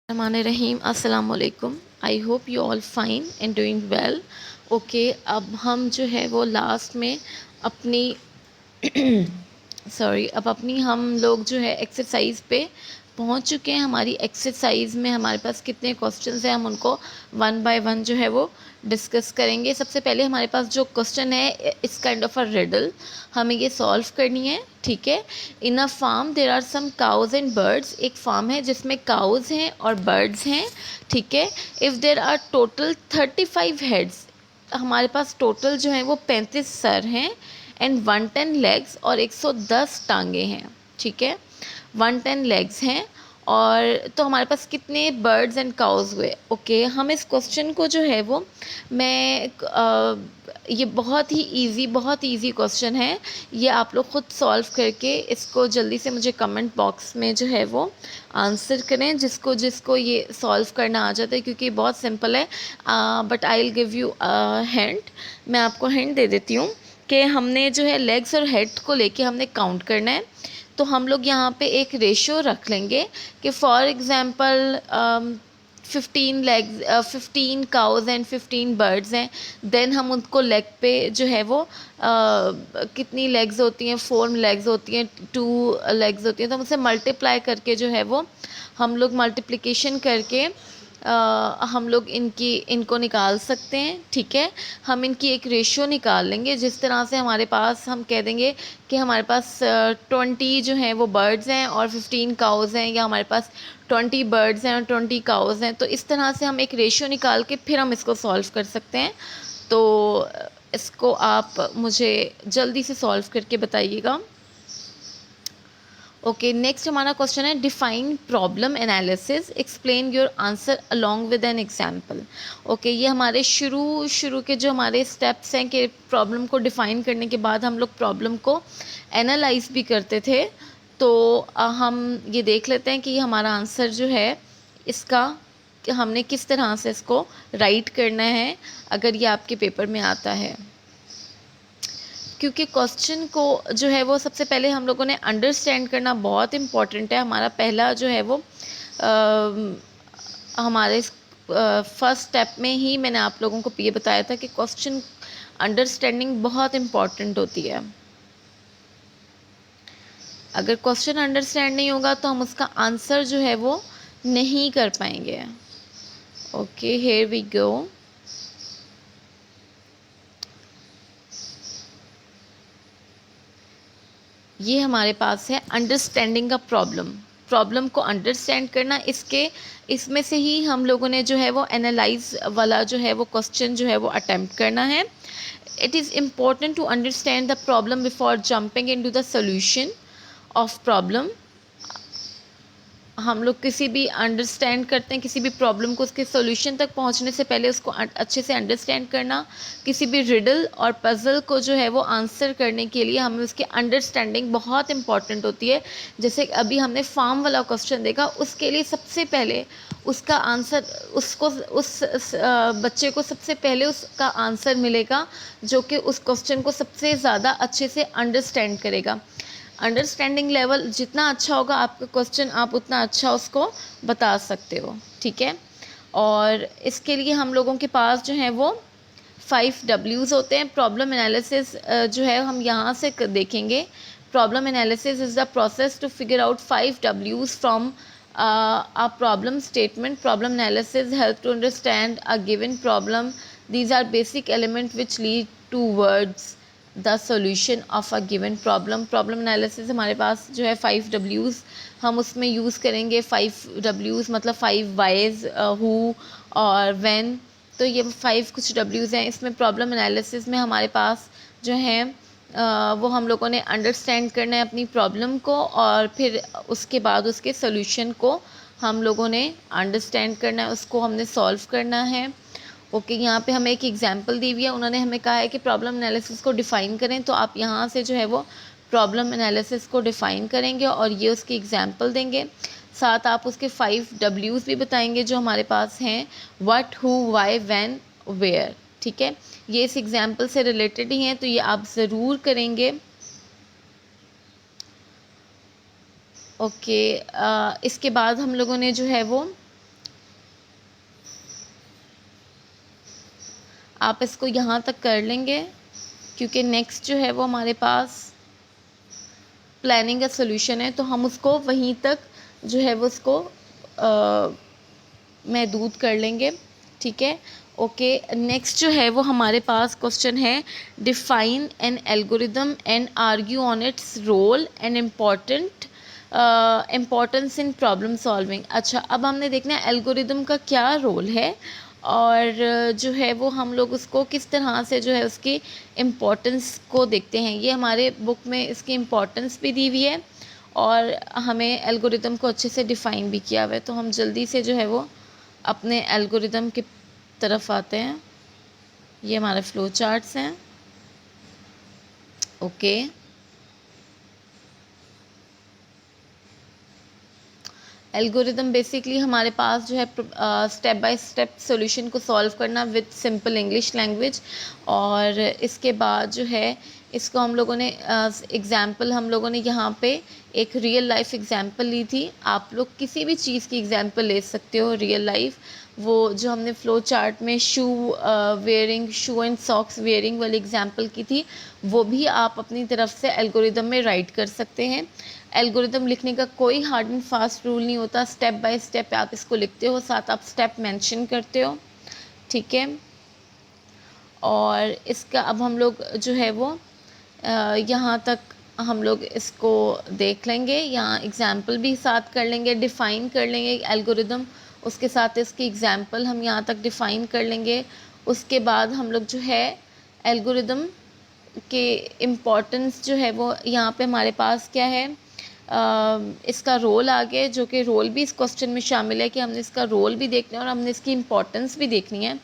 रहीम अस्सलाम वालेकुम। I hope you all fine and doing well. Okay, अब हम जो है वो लास्ट में अपनी अब अपनी हम लोग जो है एक्सरसाइज पे पहुंच चुके हैं। हमारी एक्सरसाइज में हमारे पास कितने क्वेश्चंस हैं, हम उनको वन बाय वन जो है वो डिस्कस करेंगे। सबसे पहले हमारे पास जो क्वेश्चन है इस काइंड ऑफ अ रिडल, हमें ये सॉल्व करनी है। ठीक है। In a farm there are some cows and birds. एक फार्म है जिसमें काउज हैं और बर्ड्स हैं। ठीक है। If there are total 35 heads, हमारे पास टोटल जो है वो 35 सर हैं। एंड 110 लेग्स और 110 टांगे हैं। ठीक है। 110 लेग्स हैं और तो हमारे पास कितने बर्ड्स एंड काउज हुए। ओके, हम इस क्वेश्चन को जो है वो ये बहुत ही इजी क्वेश्चन है। ये आप लोग खुद सॉल्व करके इसको जल्दी से मुझे कमेंट बॉक्स में जो है वो आंसर करें, जिसको जिसको ये सॉल्व करना आ जाता है, क्योंकि बहुत सिंपल है। But I will give you hint. मैं आपको हिंट दे देती हूँ कि हमने जो है लेग्स और हेड को लेके हमने काउंट करना है। तो हम लोग यहाँ पे एक रेशो रख लेंगे कि for example 15 cause and 15 birds हैं। देन हम उनको लेग पे जो है वो कितनी लेग्स होती हैं, 4 लेग्स होती हैं, 2 लेग्स होती हैं, तो हम उसे मल्टीप्लाई करके जो है वो हम लोग मल्टीप्लिकेशन करके हम लोग इनको निकाल सकते हैं। ठीक है। हम इनकी एक रेशियो निकाल लेंगे, जिस तरह से हमारे पास हम कह देंगे कि हमारे पास 20 जो हैं वो बर्ड्स हैं और 15 काउज़ हैं, या हमारे पास 20 बर्ड्स हैं और 20 काउज़ हैं। तो इस तरह से हम एक रेशियो निकाल के फिर हम इसको सॉल्व कर सकते हैं। तो इसको आप मुझे जल्दी से सॉल्व करके बताइएगा। ओके, नेक्स्ट हमारा क्वेश्चन है define problem analysis, explain your answer along with an example. Okay, ये हमारे शुरू के जो हमारे स्टेप्स हैं कि प्रॉब्लम को डिफ़ाइन करने के बाद हम लोग प्रॉब्लम को एनालाइज भी करते थे। तो हम ये देख लेते हैं कि ये हमारा आंसर जो है इसका कि हमने किस तरह से इसको राइट करना है, अगर ये आपके पेपर में आता है। क्योंकि क्वेश्चन को जो है वो सबसे पहले हम लोगों ने अंडरस्टैंड करना बहुत इम्पॉर्टेंट है। हमारा पहला जो है वो हमारे फर्स्ट स्टेप में ही मैंने आप लोगों को ये बताया था कि क्वेश्चन अंडरस्टैंडिंग बहुत इम्पॉर्टेंट होती है। अगर क्वेश्चन अंडरस्टैंड नहीं होगा तो हम उसका आंसर जो है वो नहीं कर पाएंगे। Okay, here we go. ये हमारे पास है अंडरस्टैंडिंग का प्रॉब्लम को अंडरस्टैंड करना। इसमें से ही हम लोगों ने जो है वो एनालाइज वाला जो है वो क्वेश्चन जो है वो अटेम्प्ट करना है। It is important to understand the problem before jumping into the solution of problem. हम लोग किसी भी अंडरस्टैंड करते हैं किसी भी प्रॉब्लम को, उसके सॉल्यूशन तक पहुंचने से पहले उसको अच्छे से अंडरस्टैंड करना। किसी भी रिडल और पजल को जो है वो आंसर करने के लिए हमें उसकी अंडरस्टैंडिंग बहुत इंपॉर्टेंट होती है। जैसे अभी हमने फार्म वाला क्वेश्चन देखा, उसके लिए सबसे पहले उसका आंसर उस बच्चे को सबसे पहले उसका आंसर मिलेगा जो कि उस क्वेश्चन को सबसे ज़्यादा अच्छे से अंडरस्टैंड करेगा। अंडरस्टैंडिंग लेवल जितना अच्छा होगा आपका क्वेश्चन, आप उतना अच्छा उसको बता सकते हो। ठीक है। और इसके लिए हम लोगों के पास जो है वो 5 W's होते हैं। प्रॉब्लम एनालिसिस जो है हम यहाँ से देखेंगे। Problem analysis is the process to figure out 5 W's from a problem statement. Problem analysis help to understand a given problem. These are basic elements which lead towards the solution of a given problem. Problem analysis हमारे पास जो है 5 W's हम उसमें use करेंगे। 5 W's मतलब 5 wise, who और when. तो ये 5 कुछ W's हैं। इसमें प्रॉब्लम एनालिसिस में हमारे पास जो है वो हम लोगों ने अंडरस्टैंड करना है अपनी प्रॉब्लम को, और फिर उसके बाद उसके सॉल्यूशन को हम लोगों ने अंडरस्टैंड करना है, उसको हमने सॉल्व करना है। ओके, यहाँ पे हमें एक एग्जांपल दी हुई है। उन्होंने हमें कहा है कि प्रॉब्लम एनालिसिस को डिफ़ाइन करें, तो आप यहाँ से जो है वो प्रॉब्लम एनालिसिस को डिफ़ाइन करेंगे और ये उसकी एग्जांपल देंगे। साथ आप उसके 5 W's भी बताएंगे जो हमारे पास हैं, what, who, why, when, where. ठीक है, ये इस एग्जांपल से रिलेटेड ही हैं, तो ये आप ज़रूर करेंगे। ओके, इसके बाद हम लोगों ने जो है वो आप इसको यहाँ तक कर लेंगे, क्योंकि नेक्स्ट जो है वो हमारे पास प्लानिंग का सोल्यूशन है, तो हम उसको वहीं तक जो है वो उसको महदूद कर लेंगे। ठीक है, ओके। नेक्स्ट जो है वो हमारे पास क्वेश्चन है, define an algorithm and argue on its role and importance in problem solving. अच्छा, अब हमने देखना है एल्गोरिदम का क्या रोल है और जो है वो हम लोग उसको किस तरह से जो है उसकी इम्पोर्टेंस को देखते हैं। ये हमारे बुक में इसकी इम्पोर्टेंस भी दी हुई है और हमें एल्गोरिदम को अच्छे से डिफ़ाइन भी किया हुआ है। तो हम जल्दी से जो है वो अपने एल्गोरिदम की तरफ आते हैं। ये हमारे फ्लो चार्ट्स हैं, ओके। एल्गोरिदम बेसिकली हमारे पास जो है स्टेप बाय स्टेप सॉल्यूशन को सॉल्व करना विद सिंपल इंग्लिश लैंग्वेज। और इसके बाद जो है इसको हम लोगों ने एग्ज़ाम्पल हम लोगों ने यहाँ पे एक रियल लाइफ एग्ज़ाम्पल ली थी। आप लोग किसी भी चीज़ की एग्ज़ाम्पल ले सकते हो रियल लाइफ। वो जो हमने फ़्लो चार्ट में shoe wearing, shoe and socks wearing वाली एग्ज़ाम्पल की थी, वो भी आप अपनी तरफ से एल्गोरिदम में राइट कर सकते हैं। एल्गोरिदम लिखने का कोई हार्ड एंड फास्ट रूल नहीं होता, स्टेप बाय स्टेप आप इसको लिखते हो, साथ आप स्टेप मेंशन करते हो। ठीक है, और इसका अब हम लोग जो है वो यहाँ तक हम लोग इसको देख लेंगे, यहाँ एग्ज़ाम्पल भी साथ कर लेंगे, डिफ़ाइन कर लेंगे एल्गोरिदम, उसके साथ इसकी एग्ज़ाम्पल हम यहाँ तक डिफ़ाइन कर लेंगे। उसके बाद हम लोग जो है एल्गोरिदम के इम्पोर्टेंस जो है वो यहाँ पे हमारे पास क्या है, इसका रोल आ गया, जो कि रोल भी इस क्वेश्चन में शामिल है कि हमने इसका रोल भी देखना है और हमने इसकी इम्पोर्टेंस भी देखनी है।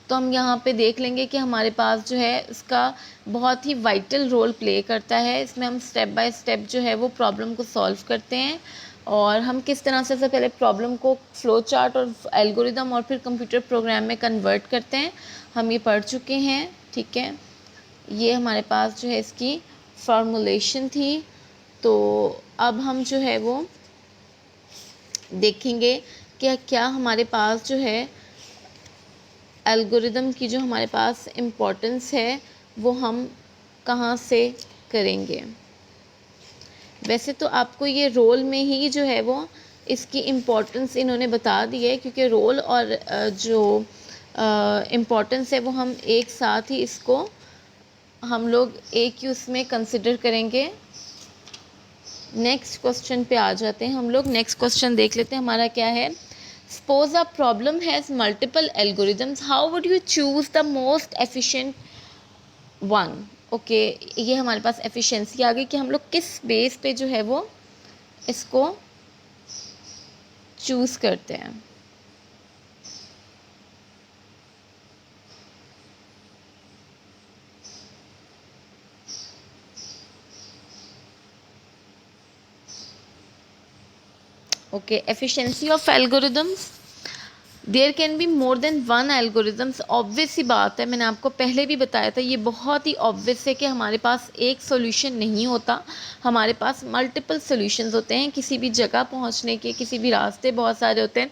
तो हम यहाँ पे देख लेंगे कि हमारे पास जो है इसका बहुत ही वाइटल रोल प्ले करता है। इसमें हम स्टेप बाय स्टेप जो है वो प्रॉब्लम को सॉल्व करते हैं और हम किस तरह से सबसे पहले प्रॉब्लम को फ्लो चार्ट और एल्गोरिदम और फिर कंप्यूटर प्रोग्राम में कन्वर्ट करते हैं, हम ये पढ़ चुके हैं। ठीक है, ये हमारे पास जो है इसकी फॉर्मूलेशन थी। तो अब हम जो है वो देखेंगे कि क्या हमारे पास जो है एल्गोरिदम की जो हमारे पास इम्पोर्टेंस है वो हम कहाँ से करेंगे। वैसे तो आपको ये रोल में ही जो है वो इसकी इम्पोर्टेंस इन्होंने बता दी है, क्योंकि रोल और जो इम्पोर्टेंस है वो हम एक साथ ही इसको हम लोग एक ही उसमें कंसिडर करेंगे। नेक्स्ट क्वेश्चन पे आ जाते हैं हम लोग। नेक्स्ट क्वेश्चन देख लेते हैं हमारा क्या है। Suppose a problem has multiple algorithms, how would you choose the most efficient one. Okay, ये हमारे पास एफिशिएंसी आ गई कि हम लोग किस बेस पे जो है वो इसको चूज़ करते हैं। Okay, efficiency of algorithms, there can be more than one algorithms. Obvious सी बात है, मैंने आपको पहले भी बताया था, ये बहुत ही ऑब्वियस है कि हमारे पास एक सोल्यूशन नहीं होता, हमारे पास मल्टीपल सोल्यूशंस होते हैं। किसी भी जगह पहुंचने के किसी भी रास्ते बहुत सारे होते हैं,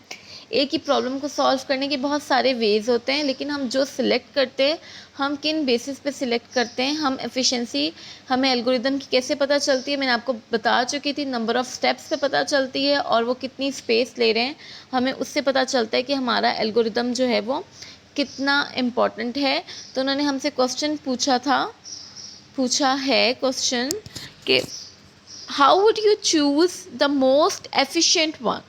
एक ही प्रॉब्लम को सॉल्व करने के बहुत सारे वेज होते हैं, लेकिन हम जो सिलेक्ट करते हैं, हम किन बेसिस पे सिलेक्ट करते हैं, हम एफिशिएंसी हमें एल्गोरिदम की कैसे पता चलती है, मैंने आपको बता चुकी थी, नंबर ऑफ़ स्टेप्स पे पता चलती है और वो कितनी स्पेस ले रहे हैं, हमें उससे पता चलता है कि हमारा एल्गोरिदम जो है वो कितना इम्पोर्टेंट है। तो उन्होंने हमसे क्वेश्चन पूछा है क्वेश्चन कि how would you choose the most efficient one.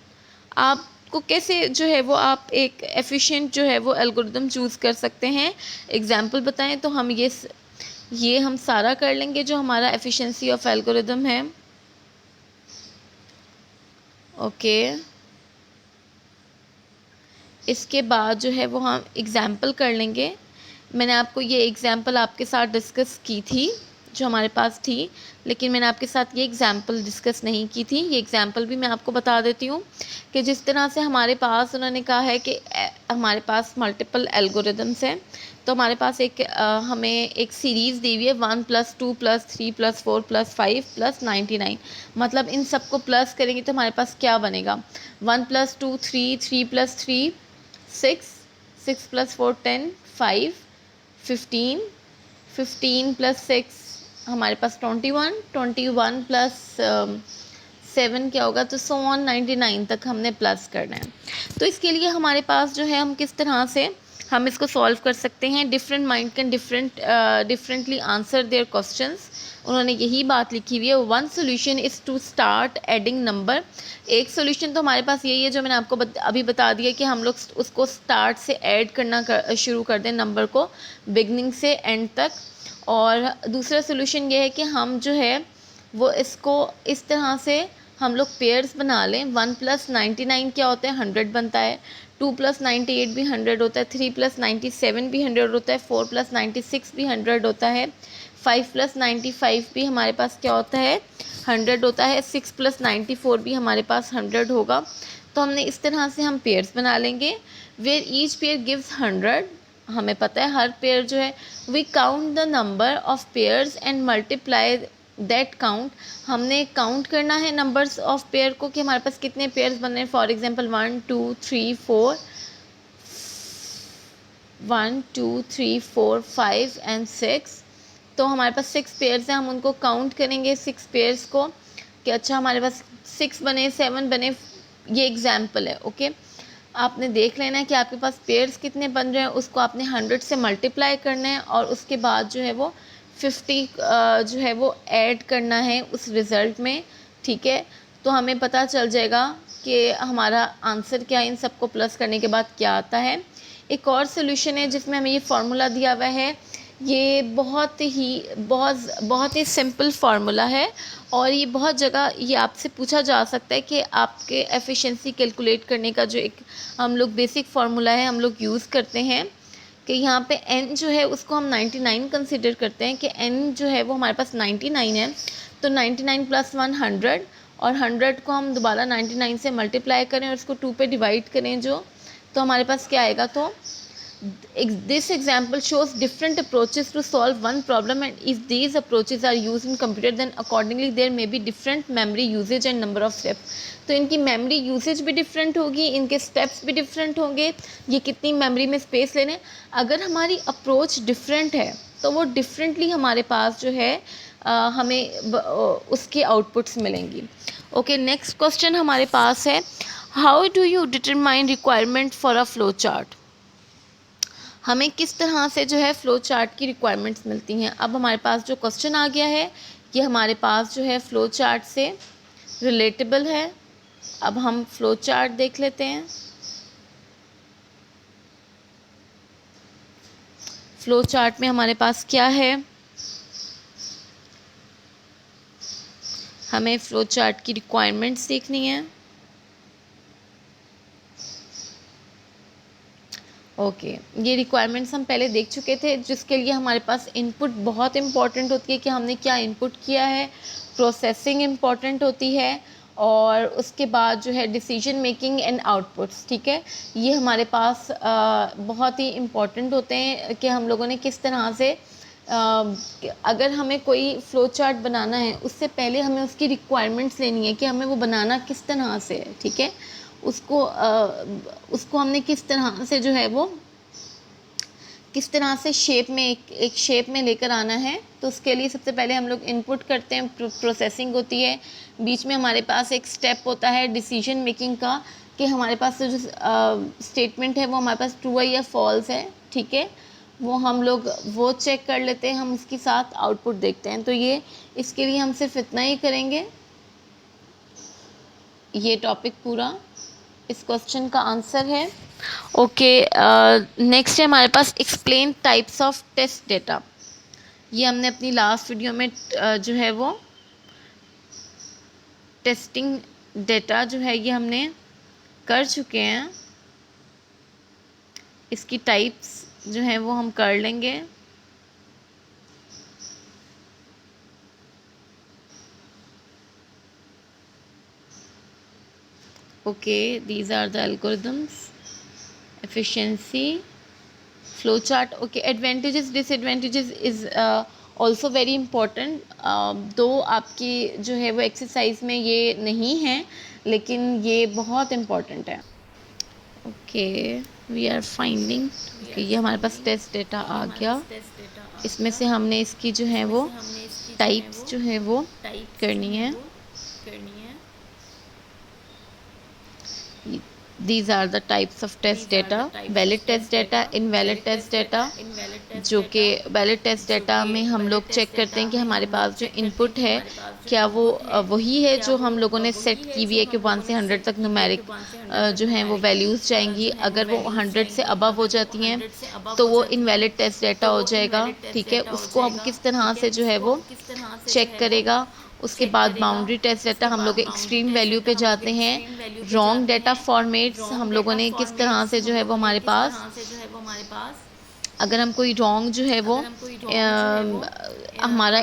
आपको कैसे जो है वो आप एक एफिशिएंट जो है वो एल्गोरिदम चूज़ कर सकते हैं, एग्जांपल बताएं। तो हम ये हम सारा कर लेंगे जो हमारा एफिशिएंसी ऑफ एल्गोरिदम है। ओके, इसके बाद जो है वो हम एग्ज़ाम्पल कर लेंगे। मैंने आपको ये एग्ज़ाम्पल आपके साथ डिस्कस की थी जो हमारे पास थी, लेकिन मैंने आपके साथ ये एग्ज़ाम्पल डिस्कस नहीं की थी। ये एग्ज़ाम्पल भी मैं आपको बता देती हूँ कि जिस तरह से हमारे पास उन्होंने कहा है कि हमारे पास मल्टीपल एल्गोरिदम्स हैं, तो हमारे पास हमें एक सीरीज़ दी हुई है 1 + 2 + 3 + 4 + 5 + 99। मतलब इन सबको प्लस करेंगे तो हमारे पास क्या बनेगा, 1 + 2 3, 3 + 3 6, 6 + 4 10, 5, 15, 15 प्लस 6 हमारे पास 21, 21 प्लस 7 क्या होगा, तो सो ऑन 99 तक हमने प्लस करना है। तो इसके लिए हमारे पास जो है हम किस तरह से हम इसको सॉल्व कर सकते हैं। Different mind can differently answer their questions. उन्होंने यही बात लिखी हुई है। One solution is to start adding number. एक सोल्यूशन तो हमारे पास यही है जो मैंने आपको अभी बता दिया कि हम लोग उसको स्टार्ट से ऐड करना शुरू कर दें नंबर को, बिगनिंग से एंड तक। और दूसरा सोल्यूशन ये है कि हम जो है वो इसको इस तरह से हम लोग पेयर्स बना लें। 1 + 99 क्या होता है, 100 बनता है। 2 + 98 भी 100 होता है। 3 + 97 भी 100 होता है। 4 + 96 भी 100 होता है। 5 + 95 भी हमारे पास क्या होता है, 100 होता है। 6 + 94 भी हमारे पास 100 होगा। तो हमने इस तरह से हम पेयर्स बना लेंगे। वेयर ईच पेयर गिव्स 100, हमें पता है हर पेयर जो है, we count the number of pairs and multiply that count. हमने काउंट करना है नंबर्स ऑफ पेयर को कि हमारे पास कितने पेयर्स बन रहे हैं। For example 1 2 3 4, 1 2 3 4 5 and 6। तो हमारे पास 6 पेयर्स हैं, हम उनको काउंट करेंगे 6 पेयर्स को कि अच्छा हमारे पास 6 बने, 7 बने। ये एग्जाम्पल है, ओके। आपने देख लेना है कि आपके पास पेयर्स कितने बन रहे हैं, उसको आपने 100 से मल्टीप्लाई करना है और उसके बाद जो है वो 50 जो है वो ऐड करना है उस रिज़ल्ट में, ठीक है। तो हमें पता चल जाएगा कि हमारा आंसर क्या है, इन सबको प्लस करने के बाद क्या आता है। एक और सोल्यूशन है जिसमें हमें ये फार्मूला दिया हुआ है। ये बहुत ही सिंपल फार्मूला है और ये बहुत जगह ये आपसे पूछा जा सकता है कि आपके एफिशिएंसी कैलकुलेट करने का जो एक हम लोग बेसिक फार्मूला है हम लोग यूज़ करते हैं कि यहाँ पे n जो है उसको हम 99 कंसिडर करते हैं कि n जो है वो हमारे पास 99 है। तो 99 + 1 100 और 100 को हम दोबारा 99 से मल्टीप्लाई करें और उसको 2 पे डिवाइड करें जो, तो हमारे पास क्या आएगा। तो this example shows different approaches to solve one problem, and if these approaches are used in computer then accordingly there may be different memory usage and number of steps। तो इनकी मेमोरी यूसेज भी different होगी, इनके steps भी different होंगे, ये कितनी memory में स्पेस लेने। अगर हमारी अप्रोच डिफरेंट है तो वो डिफरेंटली हमारे पास जो है उसके आउटपुट्स मिलेंगी। ओके, नेक्स्ट क्वेश्चन हमारे पास है, how do you determine requirement for a flow chart. हमें किस तरह से जो है फ़्लो चार्ट की रिक्वायरमेंट्स मिलती हैं। अब हमारे पास जो क्वेश्चन आ गया है ये हमारे पास जो है फ़्लो चार्ट से रिलेटेबल है। अब हम फ़्लो चार्ट देख लेते हैं। फ़्लो चार्ट में हमारे पास क्या है, हमें फ़्लो चार्ट की रिक्वायरमेंट्स देखनी है। ओके, ये रिक्वायरमेंट्स हम पहले देख चुके थे, जिसके लिए हमारे पास इनपुट बहुत इम्पॉर्टेंट होती है कि हमने क्या इनपुट किया है। प्रोसेसिंग इम्पॉर्टेंट होती है और उसके बाद जो है डिसीजन मेकिंग एंड आउटपुट्स, ठीक है। ये हमारे पास बहुत ही इम्पॉर्टेंट होते हैं कि हम लोगों ने किस तरह से अगर हमें कोई फ़्लो चार्ट बनाना है उससे पहले हमें उसकी रिक्वायरमेंट्स लेनी है कि हमें वो बनाना किस तरह से है, ठीक है। उसको हमने किस तरह से जो है वो किस तरह से शेप में एक शेप में लेकर आना है। तो उसके लिए सबसे पहले हम लोग इनपुट करते हैं, प्रोसेसिंग होती है, बीच में हमारे पास एक स्टेप होता है डिसीजन मेकिंग का कि हमारे पास जो स्टेटमेंट है वो हमारे पास ट्रू है या फॉल्स है, ठीक है। वो हम लोग वो चेक कर लेते हैं, हम उसके साथ आउटपुट देखते हैं। तो ये इसके लिए हम सिर्फ इतना ही करेंगे, ये टॉपिक पूरा इस क्वेश्चन का आंसर है। ओके, नेक्स्ट है हमारे पास explain types of test data. ये हमने अपनी लास्ट वीडियो में जो है वो टेस्टिंग डेटा जो है ये हमने कर चुके हैं। इसकी टाइप्स जो है वो हम कर लेंगे। Okay, these are the algorithms, efficiency, flowchart. Okay, advantages, disadvantages is also very important. दो आपकी जो है वो एक्सरसाइज में ये नहीं है लेकिन ये बहुत इम्पोर्टेंट है। Okay we are finding. ये हमारे पास टेस्ट डेटा आ गया। इसमें से हमने इसकी जो है वो टाइप्स जो है वो करनी है। These are the types of test data: valid test data, invalid test data। जो कि वैलिड टेस्ट डाटा में हम लोग चेक करते हैं कि हमारे पास जो इनपुट है क्या वो वही है जो हम लोगों ने सेट की हुई है कि 1 से 100 तक न्यूमेरिक जो हैं वो वैल्यूज़ जाएंगी। अगर वो 100 से अबव हो जाती हैं तो वो इनवैलिड टेस्ट डाटा हो जाएगा। ठीक है, उसको हम किस तरह से जो है वो चेक करेगा। उसके बाद बाउंड्री टेस्ट डाटा हम लोग एक्सट्रीम वैल्यू पे जाते हैं। रॉन्ग डाटा फॉर्मेट्स हम लोगों ने किस तरह से जो है वो हमारे पास, अगर हम कोई रॉन्ग जो है वो हमारा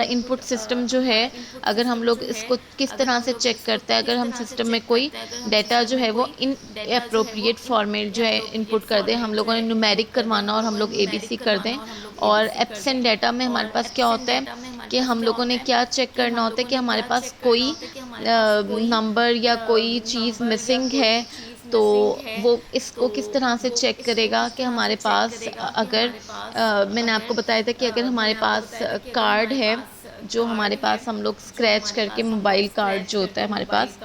इनपुट सिस्टम जो है, अगर हम लोग इसको किस तरह से चेक करते हैं, अगर हम सिस्टम में कोई डाटा जो है वो इन अप्रोप्रिएट फॉर्मेट जो है इनपुट कर दें, हम लोगों ने न्यूमेरिक करवाना और हम लोग एबीसी कर दें। और एब्सेंट डाटा में हमारे पास क्या होता है कि हम लोगों ने क्या चेक करना होता है कि हमारे पास कोई नंबर या कोई चीज़ मिसिंग है। तो वो इसको किस तरह से चेक करेगा कि हमारे पास अगर मैंने आपको बताया था कि अगर हमारे पास कार्ड है जो हमारे पास हम लोग स्क्रैच करके, मोबाइल कार्ड जो होता है हमारे पास,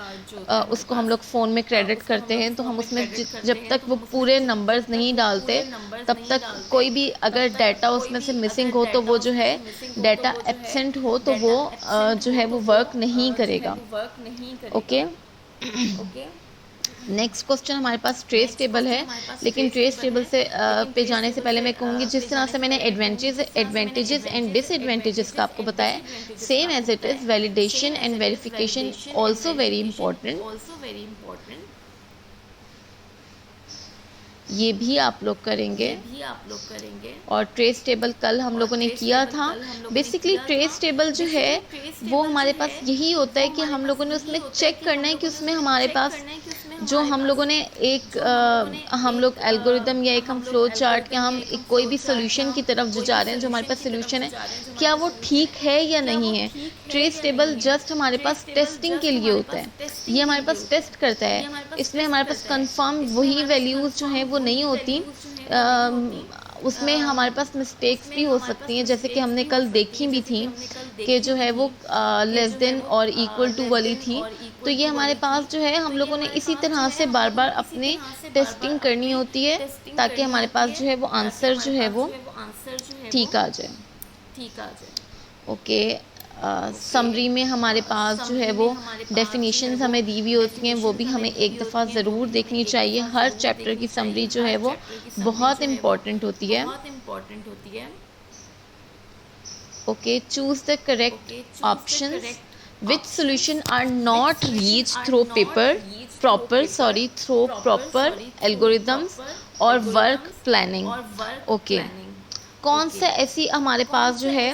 उसको हम लोग फ़ोन में क्रेडिट करते हैं, तो हम उसमें जब तक वो पूरे नंबर्स नहीं डालते तब तक कोई भी अगर डाटा उसमें से मिसिंग हो तो वो जो है डाटा एब्सेंट हो तो वो जो है वो वर्क नहीं करेगा। ओके। नेक्स्ट क्वेश्चन हमारे पास ट्रेस टेबल है, लेकिन ट्रेस टेबल से पे जाने से पहले मैं कहूँगी जिस तरह से मैंने एडवांटेजेस एंड डिसएडवांटेजेस का आपको बताया, same as it is validation and verification also very important. ये भी आप लोग करेंगे। और ट्रेस टेबल कल हम लोगों ने किया था। बेसिकली ट्रेस टेबल जो है वो हमारे पास यही होता है कि हम लोगों ने उसमें चेक करना है कि उसमें हमारे पास जो हम लोगों ने एक हम लोग एल्गोरिदम या एक हम फ्लो चार्ट या हम एक कोई भी सोल्यूशन की तरफ जो जा रहे हैं, जो हमारे पास सोल्यूशन है, क्या वो ठीक है या नहीं है। ट्रेस टेबल जस्ट हमारे पास टेस्टिंग के लिए होता है, ये हमारे पास टेस्ट करता है। इसमें हमारे पास कंफर्म वही वैल्यूज़ जो हैं वो नहीं होती, उसमें हमारे पास मिस्टेक्स भी हो सकती हैं, जैसे कि हमने कल देखी भी थी कि जो है वो लेस देन और इक्वल टू वाली थी। तो ये हमारे पास जो है हम लोगों ने इसी तरह से बार बार अपने टेस्टिंग करनी होती है ताकि हमारे पास जो है वो आंसर जो है वो ठीक आ जाए। ओके। समरी में हमारे पास जो है वो डेफिनेशंस हमें दी हुई होती हैं, वो भी हमें एक दफ़ा ज़रूर देखनी चाहिए। हर चैप्टर की समरी जो है वो बहुत इम्पॉर्टेंट होती है। Okay, choose the correct options. Which solution are not reach through proper algorithms और वर्क प्लानिंग। ओके, कौन से ऐसी हमारे पास जो है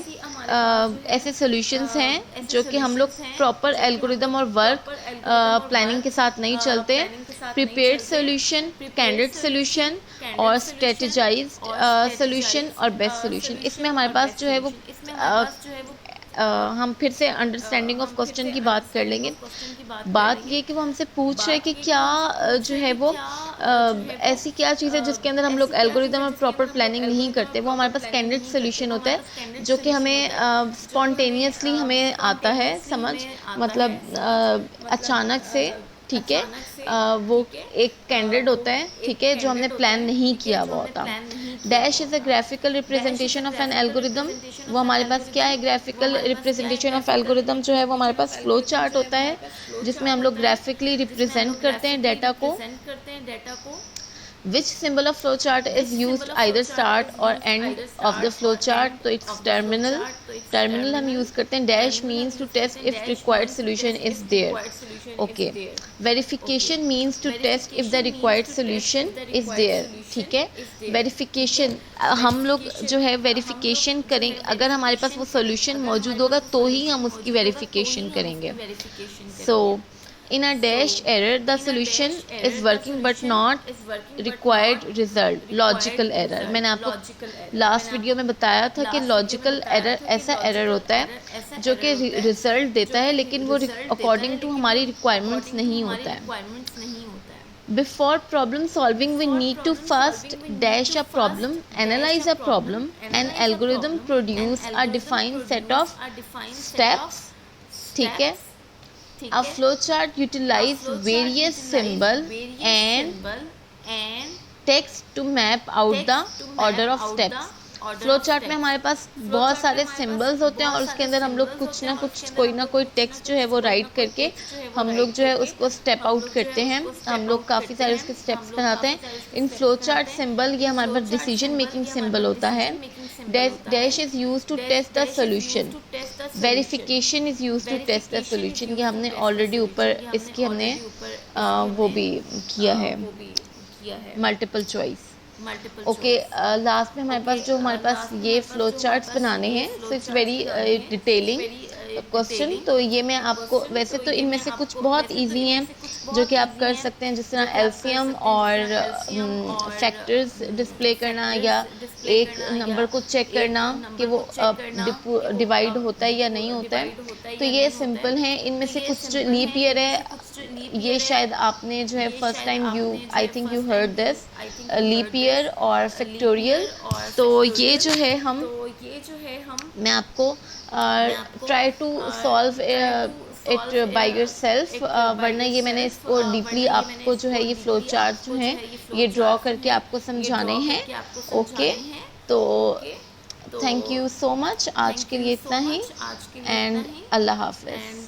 ऐसे सॉल्यूशंस हैं जो कि हम लोग प्रॉपर एल्गोरिदम और वर्क प्लानिंग के साथ नहीं चलते। प्रिपेयर्ड सॉल्यूशन, कैंडिडेट सॉल्यूशन और स्ट्रेटेजाइज्ड सॉल्यूशन और बेस्ट सॉल्यूशन। इसमें हमारे पास जो है वो हम फिर से अंडरस्टैंडिंग ऑफ क्वेश्चन की बात कर लेंगे। बात ये कि वो हमसे पूछ रहे कि क्या जो है वो ऐसी क्या चीज़ है जिसके अंदर हम लोग एल्गोरिदम और प्रॉपर प्लानिंग नहीं करते। वो हमारे पास कैंडिडेट सोल्यूशन होता है जो कि हमें स्पॉन्टेनियसली हमें आता है समझ, मतलब अचानक से। ठीक है, वो एक कैंडिडेट होता है, ठीक है, जो हमने प्लान नहीं किया हुआ होता। Dash is a graphical representation of N algorithm. वो हमारे पास क्या है, ग्राफिकल रिप्रेजेंटेशन ऑफ एल्गोरिदम जो है वो हमारे पास फ्लो चार्ट होता है जिसमें हम लोग ग्राफिकली रिप्रेजेंट करते हैं डाटा को। Which symbol of flowchart is used either start or end of the flowchart? तो it's terminal। terminal हम use करते हैं। dash means to test if required solution is there। okay, verification means to test if the required solution is there। ठीक है, verification हम लोग जो है verification करें, अगर हमारे पास वो solution मौजूद होगा तो ही हम उसकी verification करेंगे। so in a dash error the solution is working but not required result। Logical error, मैंने आपको लास्ट वीडियो में बताया था कि लॉजिकल एरर ऐसा एरर होता है जो कि रिजल्ट देता है लेकिन वो अकॉर्डिंग टू हमारी रिक्वायरमेंट्स नहीं होता है। Before problem solving, we need to first dash a problem, analyze a problem, and algorithm produce a defined set of steps. ठीक है. A flowchart utilize various symbol and text to map out the order of steps. Flow chart में हमारे पास बहुत सारे symbols होते हैं और उसके अंदर हम लोग कुछ ना कुछ कोई ना कोई टेक्स्ट जो है वो राइट करके हम लोग जो है उसको स्टेप आउट करते हैं. हम लोग काफ़ी सारे उसके स्टेप्स बनाते हैं. इन फ्लो चार्ट सिंबल ये हमारे पास डिसीजन मेकिंग सिंबल होता है. Dash is use to test the solution. Verification is use to test the solution. ये हमने ऑलरेडी ऊपर इसकी हमने वो भी किया है, मल्टीपल चॉइस. ओके, लास्ट में हमारे पास ये फ्लो चार्ट्स बनाने हैं. So it's very detailing question. तो ये मैं आपको, वैसे तो इनमें से कुछ बहुत इजी हैं जो कि आप कर सकते हैं, जिस तरह एलसीएम और फैक्टर्स डिस्प्ले करना या एक नंबर को चेक करना कि वो डिवाइड होता है या नहीं होता है. तो ये सिंपल हैं. इनमें से कुछ जो लीप ईयर है, ये शायद आपने जो है first time I think you heard this, leap year और फैक्टोरियल. तो ये जो है मैं आपको try to solve it by yourself. वरना ये मैंने इसको डीपली आपको जो है ये फ्लो चार्ट जो है ये ड्रॉ करके आपको समझाने हैं. ओके, तो थैंक यू सो मच. आज के लिए इतना ही एंड अल्लाह हाफिज़.